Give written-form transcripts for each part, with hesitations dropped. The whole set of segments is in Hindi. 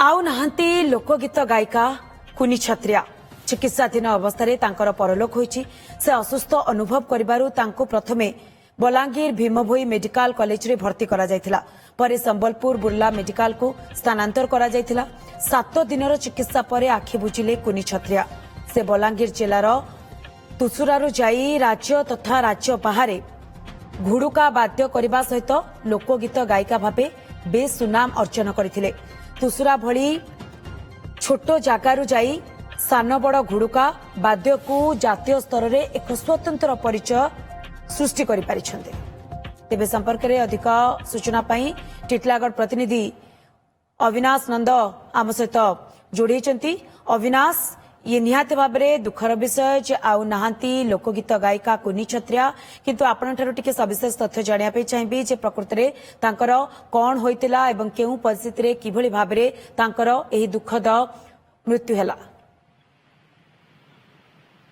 आउ नाहांती लोकगीत गायिका कुनी छत्रिया चिकित्साधीन अवस्था तांकर परलोक होईछि। से असुस्थ अनुभव करिबारु तांको प्रथमे बलांगीर भीमभोई मेडिकल कॉलेज रे भर्ती करा जायथिला। परे संबलपुर बुर्ला मेडिकल को स्थानांतर करा जायथिला। 7 दिनर चिकित्सा परे आखि बुझिले कुनी छत्रिया। से बलांगीर जिलार तुसुरारु जाई राज्य तथा राज्य बाहर घुड़ुका वाद्य करने सहित लोकगीत गायिका भावे बेस सुनाम अर्जन करथिले। तुसुरा भली छोट जगारु जाई सान बड़ घुड़ुका वाद्य को जातीय स्तर में एक स्वतंत्र परिचय सृष्टि करि पारिछन्ते। तेबे संपर्क में अधिक सूचना पाई टिटलागढ़ प्रतिनिधि अविनाश नंद आम सहित जोड़ी। अविनाश, ये निहाती भाव में दुखर विषय जे आउ नाहांती लोकगीत गायिका कुनी छत्रिया, किंतु आपण ठारू टिके सविशेष तथ्य जानिया पे चाहिबी जे प्रकृति रे तांकर कोन होइतिला एवं केउ परिस्थिति रे किभली भाव रे तांकर एही दुखद मृत्यु हैला।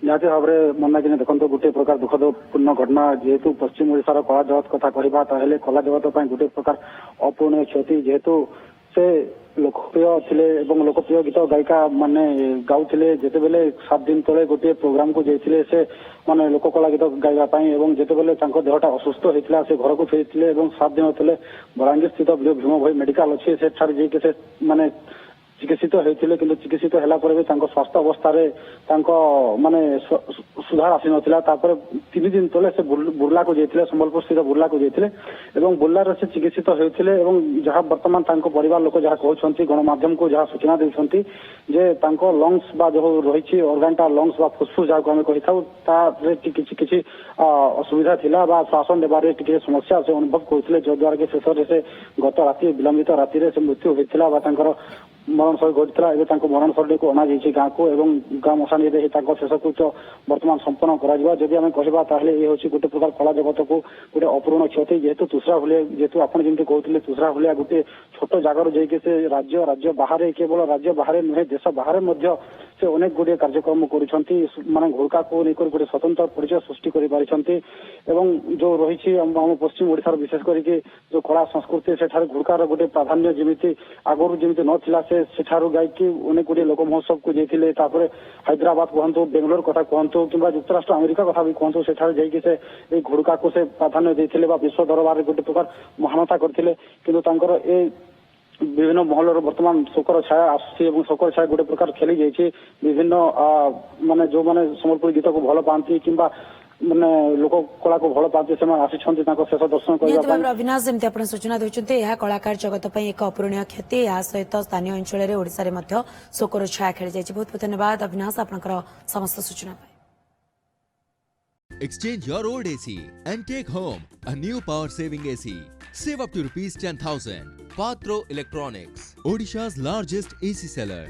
निहाती भाव में मना कि देखो गोटे प्रकार दुखद पूर्ण घटना जेहेतु पश्चिम ओडिशार कला जगत कथा कहवा ताहले कला जगत गोटे प्रकार अपूर्णीय क्षति जेहेतु से लोकप्रिय थिले एवं लोकप्रिय गीत गायिका माने गाउथिले। जेतेबेले 7 दिन तले गोटे प्रोग्राम को जाइथिले से माने लोककला गीत गाइबा पई एवं जेतेबेले तांको देहटा असुस्थ होइथिला से घर को फेरिथिले एवं 7 दिन तले बलांगीर स्थित भीमभोई मेडिकल अछि से ठार जे के से माने चिकित्सित होइथिले। किंतु चिकित्सित हला पर भी तांको स्वास्थ्य अवस्था रे तांको माने सुधार आसी नथिला। तापर 3 दिन तले से बुर्ला को जाइथिले, संबलपुर स्थित बुर्ला को जाइथिले एवं बुर्ला रे से चिकित्सित होइथिले एवं जहां वर्तमान तांको परिवार लोक जहां कहउछंती गणमाध्यम को जहां सूचना दैछंती जे तांको लंग्स बा जो रहिछि ऑर्गनटा लंग्स बा फुसफुस जहां को हम कहिथाउ ता रे किछि असुविधा थिला बा श्वासन देबारे टिके समस्या से अनुभव करथिले, जो द्वारा के शेष रे से गत राति विलंबित राति रे से मृत्यु होइथिला बा तांकर मरण शैली घटी मरण शैली को अना जाइए गाँव को एवं गाँ मशानी शेषकृत्य बर्तमान संपन्न करा आम कहवा ये हूँ गोटे प्रकार कला जगत को गोटे अपूर्ण क्षति। जेहेतु तुसरा भलिया जेहेतु आपड़ जमी कहते तुसरा भलिया गोटे छोट जगार जाइए से राज्य बाहर केवल राज्य बाहर नुहे देश बाहर से अनेक गुड़िया कार्यक्रम कर घुड़का को लेकर गोटे स्वतंत्र परिचय सृष्टि कर जो रही आम पश्चिम ओडिशार विशेष करके जो कला संस्कृति से घुड़कार गोटे प्राधान्य जमी आगुरी जमी नाला से गायकी अनेक गुड़िया लोक महोत्सव को जाइए। हैदराबाद कहतु बेंगलोर कथा कहतु कि युक्तराष्ट्र अमेरिका कथा भी कहतु से घुड़का को से प्राधान्य देते विश्व दरबार गोटे प्रकार महानता करते। किंतु विभिन्न महल बर्तमान शोकर छाया आसुची शोकर छाया गोटे प्रकार खेली जाइए। विभिन्न माने जो माने संबलपुरी गीत को भल पाती कि माने लोक कला को भल पाती से आसी शेष दर्शन करने। अविनाश जमी आप सूचना देते यह कलाकार जगत एक अपूरणीय क्षति या सहित स्थानीय अंचल में ओडिशा रे मध्य शोकर छाया खेली जाइए। बहुत बहुत धन्यवाद अविनाश आपनकर समस्त सूचना। Exchange your old AC and take home a new power-saving AC. Save up to rupees 10,000. Patro Electronics, Odisha's largest AC seller.